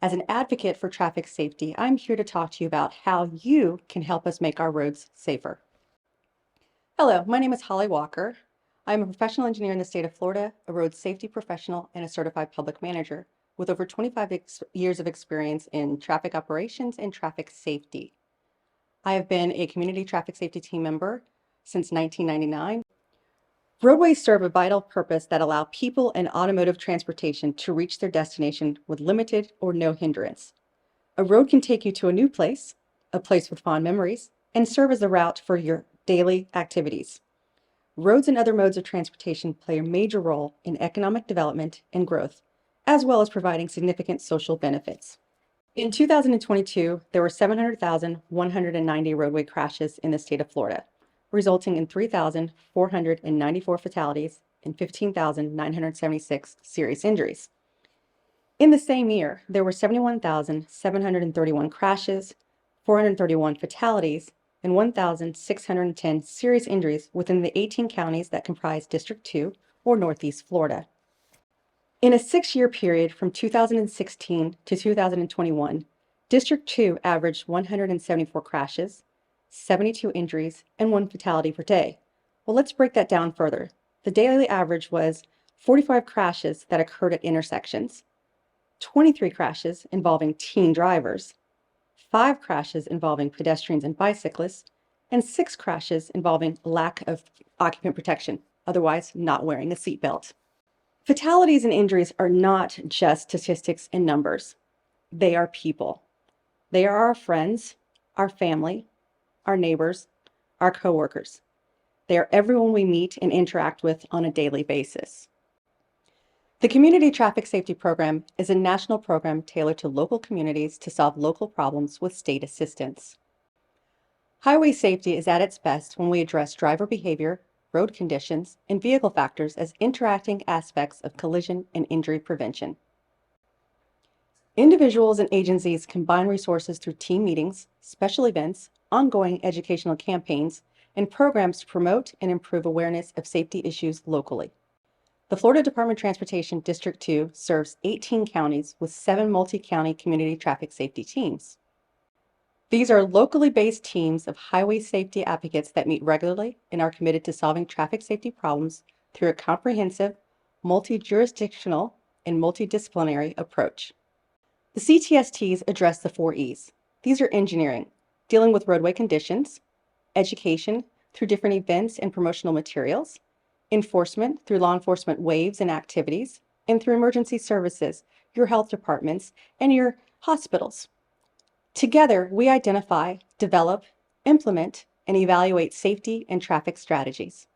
As an advocate for traffic safety, I'm here to talk to you about how you can help us make our roads safer. Hello, my name is Holly Walker. I'm a professional engineer in the state of Florida, a road safety professional, and a certified public manager with over 25 years of experience in traffic operations and traffic safety. I have been a community traffic safety team member since 1999. Roadways serve a vital purpose that allow people and automotive transportation to reach their destination with limited or no hindrance. A road can take you to a new place, a place with fond memories, and serve as a route for your daily activities. Roads and other modes of transportation play a major role in economic development and growth, as well as providing significant social benefits. In 2022, there were 700,190 roadway crashes in the state of Florida, resulting in 3,494 fatalities and 15,976 serious injuries. In the same year, there were 71,731 crashes, 431 fatalities, and 1,610 serious injuries within the 18 counties that comprise District 2 or Northeast Florida. In a 6-year period from 2016 to 2021, District 2 averaged 174 crashes, 72 injuries, and 1 fatality per day. Well, let's break that down further. The daily average was 45 crashes that occurred at intersections, 23 crashes involving teen drivers, 5 crashes involving pedestrians and bicyclists, and 6 crashes involving lack of occupant protection, otherwise not wearing a seatbelt. Fatalities and injuries are not just statistics and numbers. They are people. They are our friends, our family, our neighbors, our coworkers. They are everyone we meet and interact with on a daily basis. The Community Traffic Safety Program is a national program tailored to local communities to solve local problems with state assistance. Highway safety is at its best when we address driver behavior, road conditions, and vehicle factors as interacting aspects of collision and injury prevention. Individuals and agencies combine resources through team meetings, special events, ongoing educational campaigns, and programs to promote and improve awareness of safety issues locally. The Florida Department of Transportation District 2 serves 18 counties with 7 multi-county community traffic safety teams. These are locally based teams of highway safety advocates that meet regularly and are committed to solving traffic safety problems through a comprehensive, multi-jurisdictional, and multidisciplinary approach. The CTSTs address the 4 E's. These are engineering, dealing with roadway conditions, education through different events and promotional materials, enforcement through law enforcement waves and activities, and through emergency services, your health departments, and your hospitals. Together, we identify, develop, implement, and evaluate safety and traffic strategies.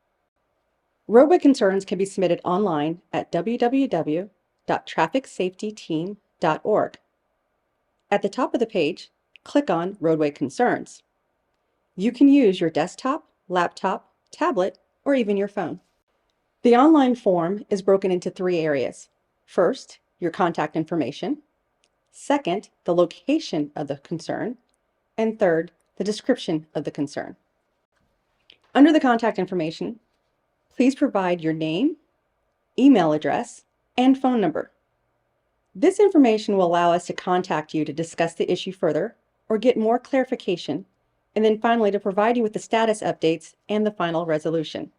Roadway concerns can be submitted online at www.trafficsafetyteam.org. At the top of the page, click on Roadway Concerns. You can use your desktop, laptop, tablet, or even your phone. The online form is broken into 3 areas. First, your contact information. Second, the location of the concern. And third, the description of the concern. Under the contact information, please provide your name, email address, and phone number. This information will allow us to contact you to discuss the issue further or get more clarification, and then finally to provide you with the status updates and the final resolution.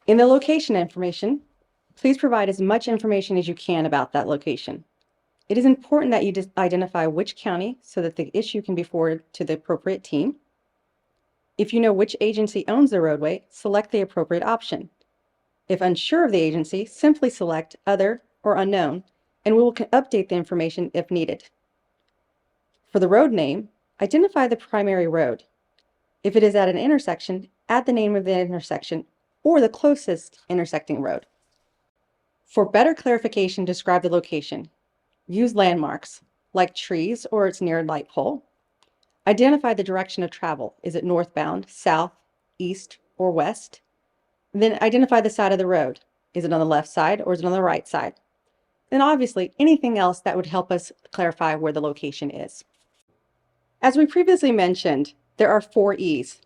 In the location information, please provide as much information as you can about that location. It is important that you identify which county so that the issue can be forwarded to the appropriate team. If you know which agency owns the roadway, select the appropriate option. If unsure of the agency, simply select Other or Unknown, and we will update the information if needed. For the road name, identify the primary road. If it is at an intersection, add the name of the intersection or the closest intersecting road. For better clarification, describe the location. Use landmarks, like trees or its near light pole. Identify the direction of travel. Is it northbound, south, east, or west? Then identify the side of the road. Is it on the left side or is it on the right side? And obviously, anything else that would help us clarify where the location is. As we previously mentioned, there are 4 E's,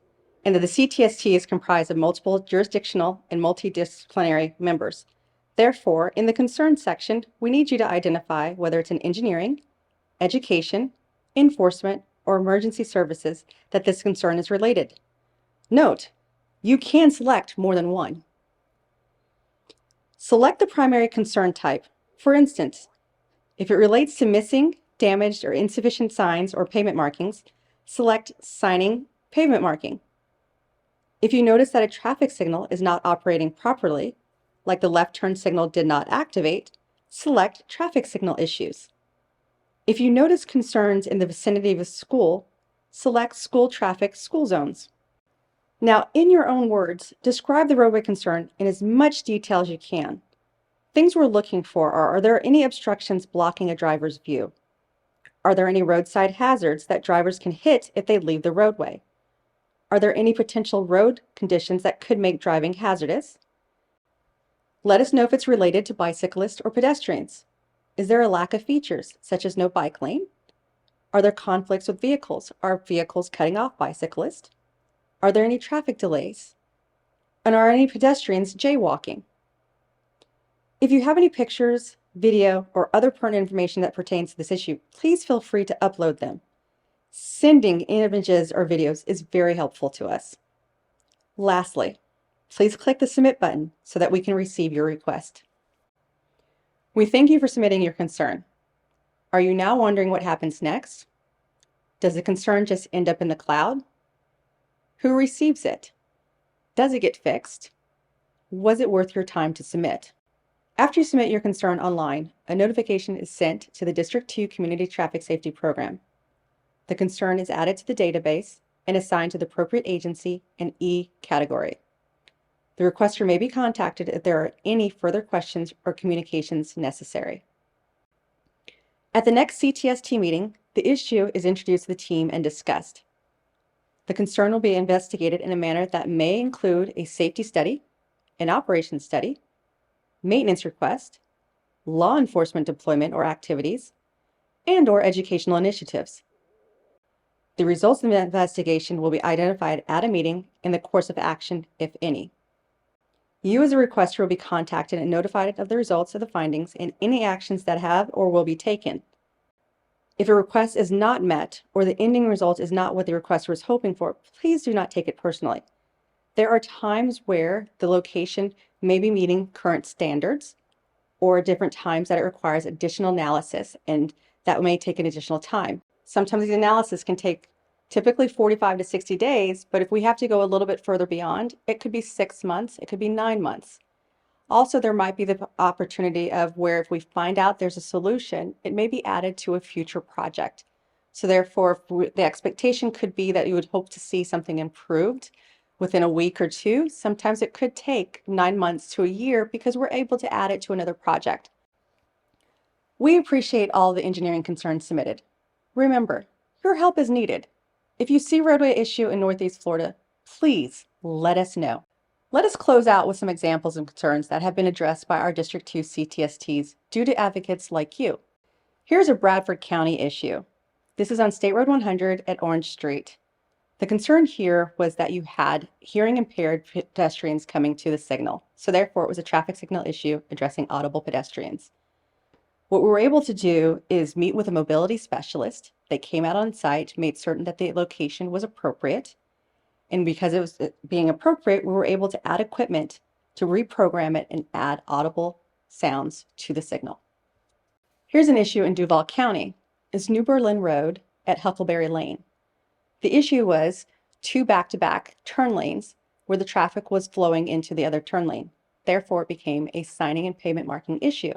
and that the CTST is comprised of multiple jurisdictional and multidisciplinary members. Therefore, in the concern section, we need you to identify whether it's an engineering, education, enforcement, or emergency services that this concern is related. Note, you can select more than one. Select the primary concern type. For instance, if it relates to missing, damaged, or insufficient signs or pavement markings, select Signing Pavement Marking. If you notice that a traffic signal is not operating properly, like the left turn signal did not activate, select Traffic Signal Issues. If you notice concerns in the vicinity of a school, select School Traffic School Zones. Now, in your own words, describe the roadway concern in as much detail as you can. Things we're looking for are there any obstructions blocking a driver's view? Are there any roadside hazards that drivers can hit if they leave the roadway? Are there any potential road conditions that could make driving hazardous? Let us know if it's related to bicyclists or pedestrians. Is there a lack of features, such as no bike lane? Are there conflicts with vehicles? Are vehicles cutting off bicyclists? Are there any traffic delays? And are any pedestrians jaywalking? If you have any pictures, video, or other pertinent information that pertains to this issue, please feel free to upload them. Sending images or videos is very helpful to us. Lastly, please click the Submit button so that we can receive your request. We thank you for submitting your concern. Are you now wondering what happens next? Does the concern just end up in the cloud? Who receives it? Does it get fixed? Was it worth your time to submit? After you submit your concern online, a notification is sent to the District 2 Community Traffic Safety Program. The concern is added to the database and assigned to the appropriate agency in E category. The requester may be contacted if there are any further questions or communications necessary. At the next CTST meeting, the issue is introduced to the team and discussed. The concern will be investigated in a manner that may include a safety study, an operations study, maintenance request, law enforcement deployment or activities, and/or educational initiatives. The results of the investigation will be identified at a meeting in the course of action, if any. You as a requester will be contacted and notified of the results of the findings and any actions that have or will be taken. If a request is not met or the ending result is not what the requester was hoping for, please do not take it personally. There are times where the location may be meeting current standards or different times that it requires additional analysis, and that may take an additional time. Sometimes the analysis can take typically 45 to 60 days, but if we have to go a little bit further beyond, it could be 6 months, it could be 9 months. Also, there might be the opportunity of where if we find out there's a solution, it may be added to a future project. So therefore, the expectation could be that you would hope to see something improved within a week or two. Sometimes it could take 9 months to a year because we're able to add it to another project. We appreciate all the engineering concerns submitted. Remember, your help is needed. If you see roadway issue in Northeast Florida, please let us know. Let us close out with some examples of concerns that have been addressed by our District 2 CTSTs due to advocates like you. Here's a Bradford County issue. This is on State Road 100 at Orange Street. The concern here was that you had hearing impaired pedestrians coming to the signal, so therefore it was a traffic signal issue addressing audible pedestrians. What we were able to do is meet with a mobility specialist. They came out on site, made certain that the location was appropriate, and because it was being appropriate, we were able to add equipment to reprogram it and add audible sounds to the signal. Here's an issue in Duval County. It's New Berlin Road at Huckleberry Lane. The issue was 2 back-to-back turn lanes where the traffic was flowing into the other turn lane. Therefore, it became a signing and pavement marking issue.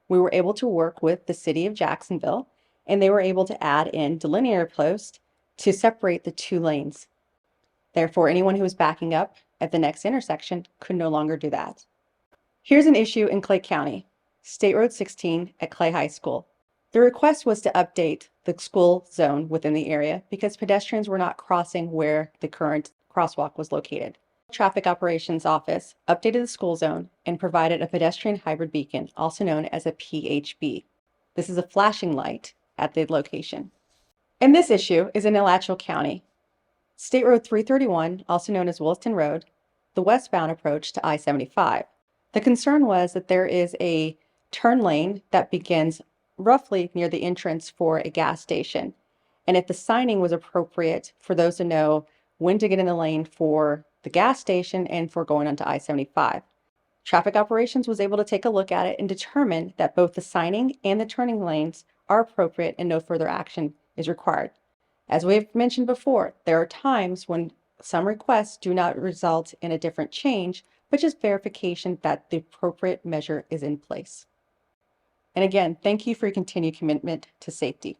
We were able to work with the city of Jacksonville, and they were able to add in delineator posts to separate the 2 lanes. Therefore, anyone who was backing up at the next intersection could no longer do that. Here's an issue in Clay County, State Road 16 at Clay High School. The request was to update the school zone within the area because pedestrians were not crossing where the current crosswalk was located. Traffic Operations Office updated the school zone and provided a pedestrian hybrid beacon, also known as a PHB. This is a flashing light at the location. And this issue is in Alachua County, State Road 331, also known as Williston Road, the westbound approach to I-75. The concern was that there is a turn lane that begins roughly near the entrance for a gas station, and if the signing was appropriate for those to know when to get in the lane for the gas station and for going onto I-75. Traffic operations was able to take a look at it and determine that both the signing and the turning lanes are appropriate and no further action is required. As we've mentioned before, there are times when some requests do not result in a different change, but just verification that the appropriate measure is in place. And again, thank you for your continued commitment to safety.